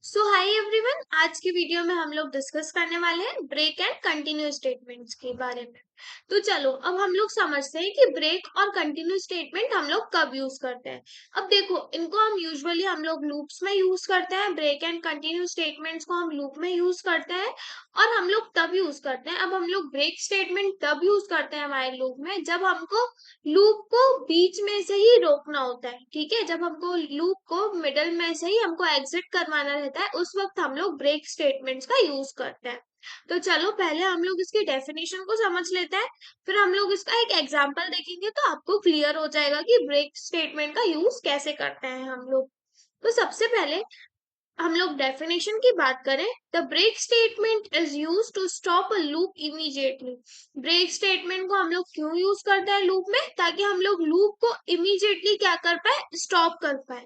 Hi everyone, आज की video में हम लोग डिस्कस करने वाले हैं ब्रेक एंड कंटिन्यू स्टेटमेंट्स के बारे में। तो चलो अब हम लोग समझते हैं कि ब्रेक और कंटिन्यू स्टेटमेंट हम लोग कब यूज करते हैं। अब देखो, इनको हम लोग लूप्स में यूज करते हैं। ब्रेक एंड कंटिन्यू स्टेटमेंट्स को हम लूप में यूज करते हैं और हम लोग तब यूज करते हैं। अब हम लोग ब्रेक स्टेटमेंट तब यूज करते हैं हमारे लूप में जब हमको लूप को बीच में से ही रोकना होता है। ठीक है, जब हमको लूप को मिडल में से ही हमको एग्जिट करवाना रहता है, उस वक्त हम लोग ब्रेक स्टेटमेंट्स का यूज करते हैं। तो चलो पहले हम लोग इसकी डेफिनेशन को समझ लेते हैं, फिर हम लोग इसका एक एग्जांपल देखेंगे तो आपको क्लियर हो जाएगा कि ब्रेक स्टेटमेंट का यूज कैसे करते हैं हम लोग। तो सबसे पहले हम लोग डेफिनेशन की बात करें, the break statement is use to stop a loop immediately. Break statement को हम लोग क्यों यूज करते हैं लूप में? ताकि हम लोग लूप को इमीडिएटली क्या कर पाए, स्टॉप कर पाए।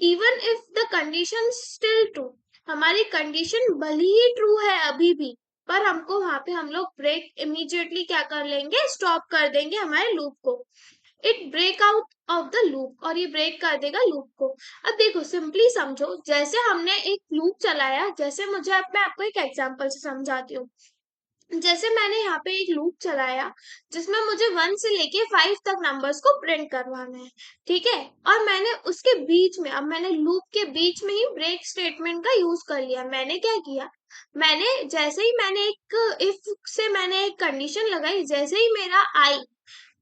Even if the condition still true, हमारी कंडीशन भले ही ट्रू है अभी भी, पर हमको वहां पे हम लोग ब्रेक इमीडिएटली क्या कर लेंगे, स्टॉप कर देंगे हमारे लूप को। It break out of the loop, और ये ब्रेक कर देगा लूप को। अब देखो, सिंपली समझो, जैसे हमने एक लूप चलाया, जैसे मैं आपको एक एग्जांपल से समझाती हूँ। जैसे मैंने यहाँ पे एक लूप चलाया जिसमें मुझे 1 से लेके 5 तक नंबर्स को प्रिंट करवाना है। ठीक है, और मैंने उसके बीच में, अब मैंने लूप के बीच में ही ब्रेक स्टेटमेंट का यूज कर लिया। मैंने क्या किया, मैंने एक कंडीशन लगाई, जैसे ही मेरा आई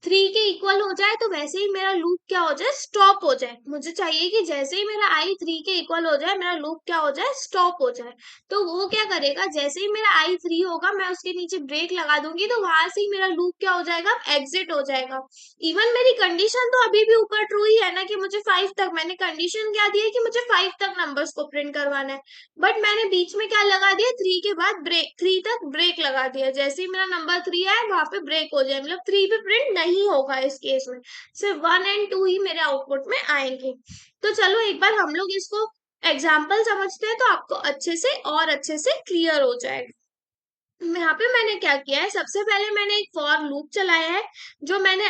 3 के इक्वल हो जाए तो वैसे ही मेरा लूप क्या हो जाए, स्टॉप हो जाए। मुझे चाहिए कि जैसे ही मेरा आई 3 के इक्वल हो जाए, मेरा लूप क्या हो जाए, स्टॉप हो जाए। तो वो क्या करेगा, जैसे ही मेरा आई 3 होगा, मैं उसके नीचे ब्रेक लगा दूंगी, तो वहां से ही मेरा लूप क्या हो जाएगा, एग्जिट हो जाएगा। इवन मेरी कंडीशन तो अभी भी ऊपर ट्रू ही है ना, कि मुझे 5 तक, मैंने कंडीशन क्या दी है कि मुझे 5 तक नंबर्स को प्रिंट करवाना है। बट मैंने बीच में क्या लगा दिया, 3 के बाद ब्रेक, 3 तक ब्रेक लगा दिया। जैसे ही मेरा नंबर 3 आए वहां पे ब्रेक हो जाए, मतलब 3 पे प्रिंट नहीं होगा इस केस में, सिर्फ 1 और 2 ही मेरे आउटपुट में आएंगे। तो चलो एक बार हम लोग इसको एग्जाम्पल समझते हैं तो आपको अच्छे से क्लियर हो जाएगा। यहाँ पे मैंने क्या किया है, सबसे पहले मैंने एक फॉर लूप चलाया है, जो मैंने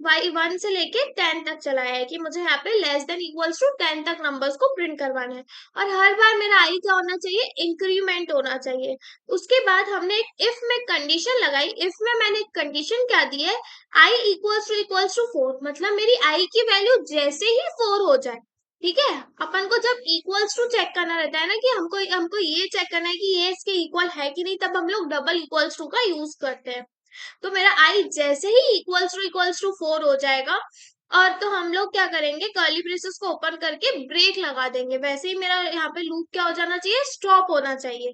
y1 से लेके 10 तक चलाया है, कि मुझे यहाँ पे लेस देन इक्वल्स टू 10 तक नंबर्स को प्रिंट करवाना है। और हर बार मेरा आई क्या होना चाहिए, इंक्रीमेंट होना चाहिए। उसके बाद हमने एक इफ में कंडीशन लगाई। इफ में मैंने एक कंडीशन क्या दी है, आई इक्वल्स टू 4, मतलब मेरी आई की वैल्यू जैसे ही 4 हो जाए। ठीक है, अपन को जब इक्वल्स टू चेक करना रहता है ना, कि हमको हमको ये चेक करना है कि ये इसके इक्वल है कि नहीं, तब हम लोग डबल इक्वल्स टू का यूज करते हैं। तो मेरा आई जैसे ही इक्वल्स टू 4 हो जाएगा, और तो हम लोग क्या करेंगे, कर्ली ब्रेसेस को ओपन करके ब्रेक लगा देंगे। वैसे ही मेरा यहाँ पे लूप क्या हो जाना चाहिए, स्टॉप होना चाहिए,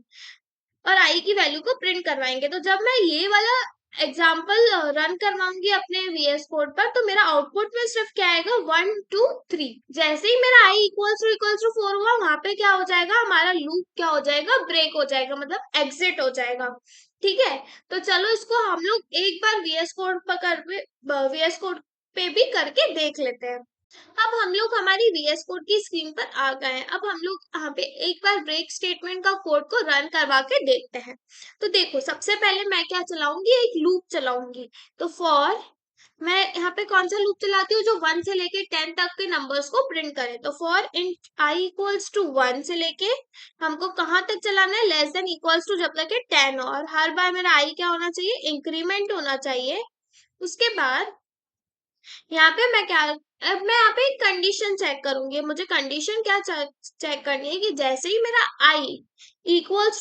और आई की वैल्यू को प्रिंट करवाएंगे। तो जब मैं ये वाला एग्जाम्पल रन करवाऊंगी अपने वीएस कोड पर, तो मेरा आउटपुट में सिर्फ क्या आएगा, 1 2 3। जैसे ही मेरा आई इक्वल्स टू 4 हुआ, वहां पे क्या हो जाएगा, हमारा लूप क्या हो जाएगा, ब्रेक हो जाएगा, मतलब एग्जिट हो जाएगा। ठीक है, तो चलो इसको हम लोग एक बार वीएस कोड पे भी करके देख लेते हैं। अब हम लोग हमारी वीएस कोड की स्क्रीन पर आ गए हैं। अब हम लोग यहाँ पे एक बार ब्रेक स्टेटमेंट का कोड को रन करवा के देखते हैं। तो देखो, सबसे पहले मैं क्या चलाऊंगी, एक लूप चलाऊंगी। तो फॉर, मैं यहाँ पे कौन सा लूप चलाती हूँ, जो 1 से लेके 10 तक के नंबर्स को प्रिंट करे। तो for int I equals to 1 से लेके हमको कहाँ तक चलाना है, लेस देन इक्वल्स टू जब तक है 10, और हर बार मेरा आई क्या होना चाहिए, इंक्रीमेंट होना चाहिए। उसके बाद यहाँ पे अब मैं यहाँ पे एक कंडीशन चेक करूंगी। मुझे कंडीशन क्या चेक करनी है, कि जैसे ही मेरा आई इक्वल्स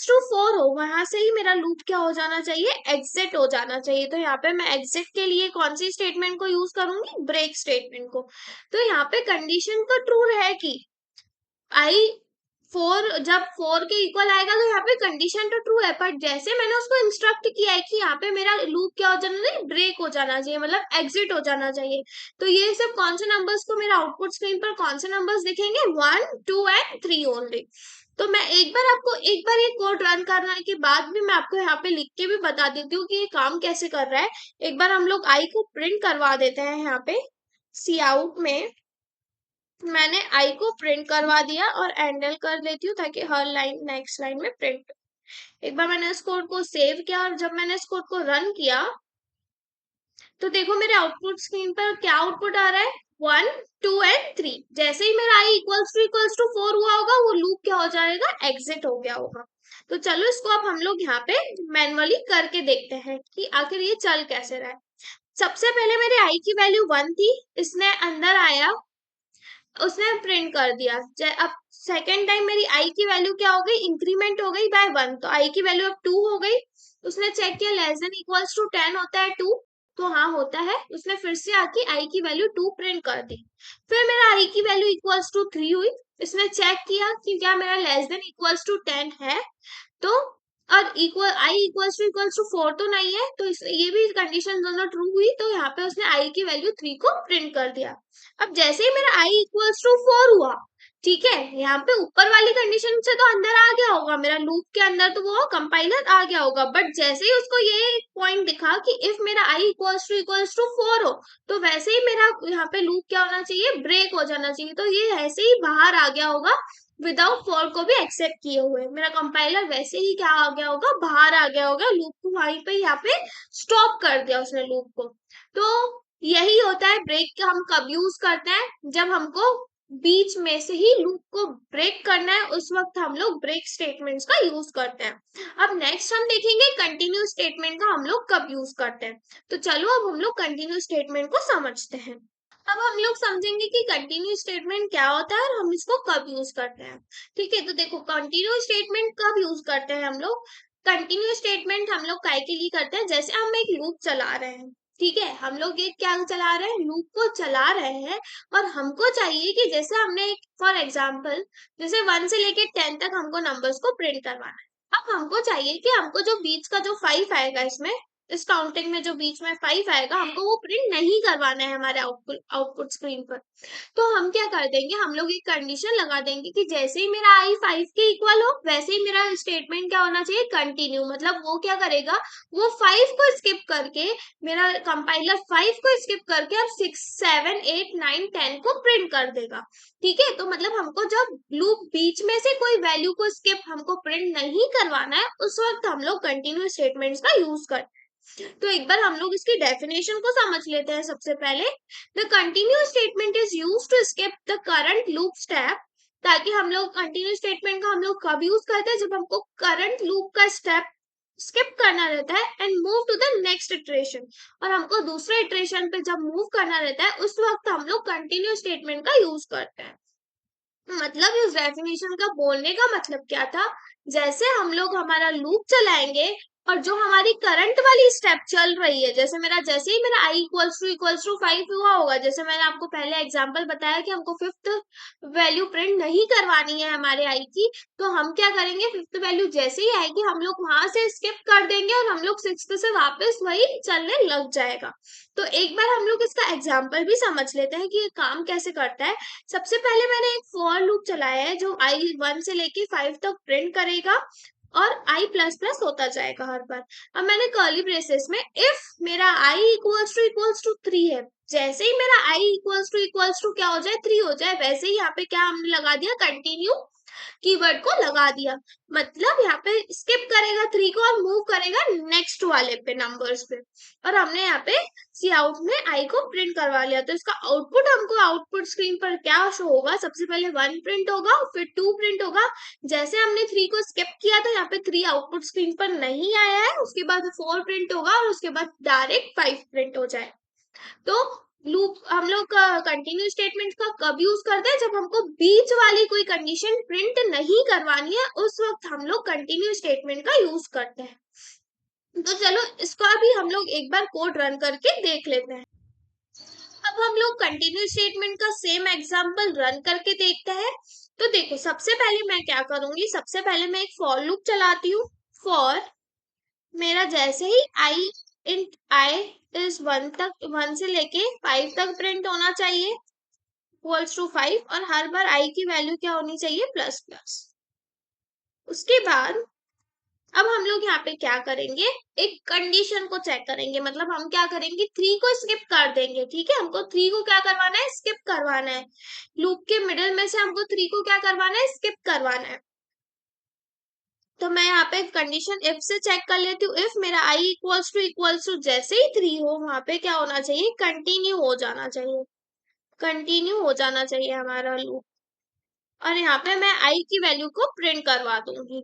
टू 4 हो, वहां से ही मेरा लूप क्या हो जाना चाहिए, एग्जिट हो जाना चाहिए। तो यहाँ पे मैं एग्जिट के लिए कौन सी स्टेटमेंट को यूज करूंगी, ब्रेक स्टेटमेंट को। तो यहाँ पे कंडीशन तो ट्रू रहेगी, आई 4 जब 4 के इक्वल आएगा, तो यहाँ पे कंडीशन तो ट्रू है, पर जैसे मैंने उसको इंस्ट्रक्ट किया है कि यहाँ पे मेरा लूप क्या हो जाना चाहिए, ब्रेक हो जाना चाहिए, मतलब एग्जिट हो जाना चाहिए। तो ये सब कौन से नंबर्स को, मेरा आउटपुट स्क्रीन पर कौन से नंबर्स दिखेंगे, 1 2 एंड 3 ओनली। तो मैं एक बार ये कोड रन करने के बाद भी मैं आपको यहाँ पे लिख के भी बता देती हूँ कि ये काम कैसे कर रहा है। एक बार हम लोग आई को प्रिंट करवा देते हैं। यहाँ पे सी आउट में मैंने आई को प्रिंट करवा दिया, और एंडल कर देती हूँ ताकि हर लाइन नेक्स्ट लाइन में प्रिंट। एक बार मैंने इस कोड को सेव किया, और जब मैंने इस कोड को रन किया, तो देखो मेरे आउटपुट स्क्रीन पर क्या आउटपुट आ रहा है, 1, 2 एंड 3। जैसे ही मेरा i इक्वल्स टू 4 हुआ होगा, वो लूप क्या हो जाएगा, एग्जिट हो गया होगा। तो चलो इसको अब हम लोग यहाँ पे मैनुअली करके देखते हैं कि आखिर ये चल कैसे रहा है। सबसे पहले मेरे i की वैल्यू 1 थी, इसने अंदर आया, उसने प्रिंट कर दिया। अब सेकेंड टाइम मेरी i की वैल्यू क्या हो गई, इंक्रीमेंट हो गई बाय 1, तो i की वैल्यू अब 2 हो गई। उसने चेक किया लेस देन इक्वल्स टू 10 होता है 2, तो हाँ होता है। उसने फिर से आके i की वैल्यू 2 प्रिंट कर दी। फिर मेरा i की वैल्यू इक्वल्स टू 3 हुई। इसने चेक किया कि क्या मेरा लेस देन इक्वल्स टू 10 है, तो और इक्वल्स टू 4 तो नहीं है, तो ये भी कंडीशन दोनों ट्रू हुई, तो यहाँ पे उसने i की वैल्यू 3 को प्रिंट कर दिया। अब जैसे ही मेरा i इक्वल्स टू 4 हुआ, ठीक है, यहाँ पे ऊपर वाली कंडीशन से तो अंदर आ गया होगा, मेरा लूप के अंदर तो वो कंपाइलर आ गया होगा। बट जैसे ही उसको ये पॉइंट दिखा कि इफ मेरा i इक्वल्स टू 4 हो, तो वैसे ही मेरा यहाँ पे लूप क्या होना चाहिए, ब्रेक हो जाना चाहिए। तो ये ऐसे ही बाहर आ गया होगा विदाउट फॉर को भी एक्सेप्ट किए हुए। मेरा कंपाइलर वैसे ही क्या आ गया होगा, बाहर आ गया होगा, लूप को वहीं पे यहाँ पे स्टॉप कर दिया उसने लूप को। तो यही होता है ब्रेक का हम कब यूज करते हैं, जब हमको बीच में से ही लूप को ब्रेक करना है, उस वक्त हम लोग ब्रेक स्टेटमेंट्स का यूज करते हैं। अब नेक्स्ट हम देखेंगे कंटिन्यू स्टेटमेंट का हम लोग कब यूज करते हैं। तो चलो अब हम लोग कंटिन्यू स्टेटमेंट को समझते हैं। अब हम लोग समझेंगे कि कंटिन्यू स्टेटमेंट क्या होता है और हम इसको कब यूज करते हैं। ठीक है, तो देखो कंटिन्यू स्टेटमेंट कब यूज करते हैं हम लोग। कंटिन्यू स्टेटमेंट हम लोग काय के लिए करते हैं, जैसे हम एक लूप चला रहे हैं, ठीक है, हम लोग एक क्या चला रहे हैं, लूप को चला रहे हैं। और हमको चाहिए कि जैसे हमने फॉर एग्जाम्पल जैसे 1 से लेके 10 तक हमको नंबर्स को प्रिंट करवाना है। अब हमको चाहिए कि हमको जो बीच का जो 5 आएगा, इसमें इस काउंटिंग में जो बीच में 5 आएगा, हमको वो प्रिंट नहीं करवाना है हमारे आउटपुट स्क्रीन पर। तो हम क्या कर देंगे, हम लोग एक कंडीशन लगा देंगे कि जैसे ही मेरा i 5 के इक्वल हो, वैसे ही मेरा स्टेटमेंट क्या होना चाहिए, कंटिन्यू। मतलब वो क्या करेगा, वो 5 को स्किप करके, मेरा कंपाइलर 5 को स्किप करके अब 6, 7, 8, 9, 10 को प्रिंट कर देगा। ठीक है, तो मतलब हमको जब लूप बीच में से कोई वैल्यू को स्किप हमको प्रिंट नहीं करवाना है, उस वक्त हम लोग कंटिन्यू स्टेटमेंट्स का यूज करते हैं। तो एक बार हम लोग इसकी डेफिनेशन को समझ लेते हैं। सबसे पहले the continue statement is use to skip the current loop step, ताकि हम लोग कंटिन्यू स्टेटमेंट का हम लोग कब यूज करते हैं, जब हमको करंट लूप का स्टेप स्किप करना रहता है and move to the next iteration, और हमको दूसरे इटरेशन पे जब मूव करना रहता है, उस वक्त हम लोग कंटिन्यू स्टेटमेंट का यूज करते हैं। मतलब इस डेफिनेशन का बोलने का मतलब क्या था, जैसे हम लोग हमारा लूप चलाएंगे और जो हमारी करंट वाली स्टेप चल रही है, जैसे ही मेरा i इक्वल्स टू 5 हुआ होगा, जैसे मैंने आपको पहले एग्जांपल बताया कि हमको फिफ्थ वैल्यू प्रिंट नहीं करवानी है हमारे i की, तो हम क्या करेंगे, फिफ्थ वैल्यू जैसे ही आएगी हम लोग वहां से स्किप कर देंगे और हम लोग सिक्स्थ से वापस वही चलने लग जाएगा। तो एक बार हम लोग इसका एग्जाम्पल भी समझ लेते हैं कि ये काम कैसे करता है। सबसे पहले मैंने एक फॉर लूप चलाया है जो i 1 से लेके 5 तक प्रिंट करेगा और i प्लस प्लस होता जाएगा हर बार। अब मैंने कर्ली ब्रेसेस में इफ मेरा i इक्वल्स टू 3 है, जैसे ही मेरा i इक्वल्स टू क्या हो जाए, 3 हो जाए, वैसे ही यहाँ पे क्या हमने लगा दिया, कंटिन्यू कीवर्ड को लगा दिया। मतलब यहाँ पे स्किप करेगा 3 को और मूव करेगा नेक्स्ट वाले पे नंबर्स पे, और हमने यहाँ पे सी आउट में आई को प्रिंट करवा लिया। तो इसका आउटपुट हमको आउटपुट स्क्रीन पर क्या शो होगा, सबसे पहले 1 प्रिंट होगा, फिर 2 प्रिंट होगा। जैसे हमने 3 को स्किप किया तो यहाँ पे 3 आउटपुट स्क्रीन पर नहीं आया है, उसके बाद 4 प्रिंट होगा और उसके बाद डायरेक्ट 5 प्रिंट हो जाए। तो लूप हम लोग कंटिन्यू स्टेटमेंट का कब यूज करते हैं, जब हमको बीच वाली कोई कंडीशन प्रिंट नहीं करवानी है, उस वक्त हम लोग कंटिन्यू स्टेटमेंट का यूज करते हैं। तो चलो इसको अभी हम लोग एक बार कोड रन करके देख लेते हैं। अब हम लोग कंटिन्यू स्टेटमेंट का सेम एग्जांपल रन करके देखते हैं। तो देखो सबसे पहले मैं क्या करूंगी, सबसे पहले मैं एक फॉर लूप चलाती हूँ। फॉर मेरा जैसे ही i इंट i इज 1 से लेके 5 तक प्रिंट होना चाहिए, इक्वल्स टू 5, और हर बार i की वैल्यू क्या होनी चाहिए, प्लस प्लस। उसके बाद अब हम लोग यहाँ पे क्या करेंगे, एक कंडीशन को चेक करेंगे। मतलब हम क्या करेंगे, 3 को स्किप कर देंगे। ठीक है, हमको 3 को क्या करवाना है, स्किप करवाना है। लूप के मिडिल में से हमको 3 को क्या करवाना है, स्किप करवाना है। तो मैं यहाँ पे कंडीशन इफ से चेक कर लेती हूँ। इफ मेरा i इक्वल्स टू जैसे ही 3 हो, वहां पे क्या होना चाहिए, कंटिन्यू हो जाना चाहिए। कंटिन्यू हो जाना चाहिए हमारा लूप। और यहाँ पे मैं आई की वैल्यू को प्रिंट करवा दूंगी,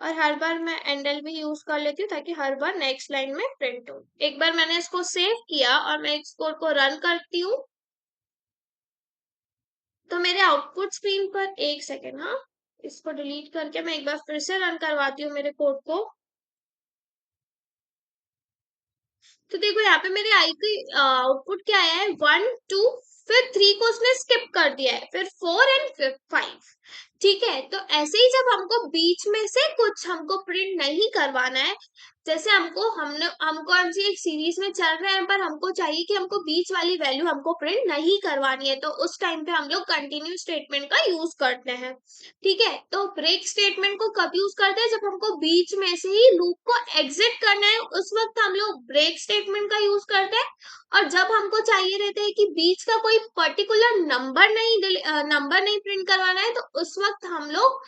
और हर बार मैं एंडल भी यूज कर लेती हूँ ताकि हर बार नेक्स्ट लाइन में प्रिंट हो। एक बार मैंने इसको सेव किया और मैं इस कोड को रन करती हूँ, तो मेरे आउटपुट स्क्रीन पर, एक सेकेंड, हाँ, इसको डिलीट करके मैं एक बार फिर से रन करवाती हूँ मेरे कोड को। तो देखो यहाँ पे मेरे आई की आउटपुट क्या आया है, 1 2, फिर 3 को उसने स्किप कर दिया है, फिर 4 एंड फिर 5। ठीक है, तो ऐसे ही जब हमको बीच में से कुछ हमको प्रिंट नहीं करवाना है, जैसे हमको एक सीरीज में चल रहे हैं पर हमको चाहिए कि हमको बीच वाली वैल्यू हमको प्रिंट नहीं करवानी है, तो उस टाइम पे हम लोग कंटिन्यू स्टेटमेंट का यूज करते हैं। ठीक है, तो ब्रेक स्टेटमेंट को कब यूज करते हैं, जब हमको बीच में से ही लूप को एग्जिट करना है, उस वक्त हम लोग ब्रेक स्टेटमेंट का यूज करते हैं। और जब हमको चाहिए रहता है कि बीच का कोई पर्टिकुलर नंबर नहीं प्रिंट करवाना है, तो उस वक्त हम लोग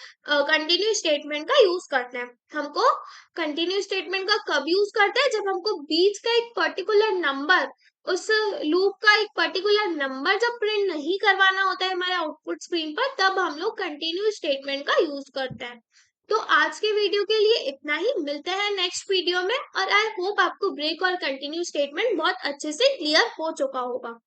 कंटिन्यू स्टेटमेंट का यूज करते हैं। हमको कंटिन्यू स्टेटमेंट का कब यूज करते हैं, जब हमको बीच का एक पर्टिकुलर नंबर, उस लूप का एक पर्टिकुलर नंबर जब प्रिंट नहीं करवाना होता है हमारे आउटपुट स्क्रीन पर, तब हम लोग कंटिन्यू स्टेटमेंट का यूज करते हैं। तो आज के वीडियो के लिए इतना ही, मिलते हैं नेक्स्ट वीडियो में, और आई होप आपको ब्रेक और कंटिन्यू स्टेटमेंट बहुत अच्छे से क्लियर हो चुका होगा।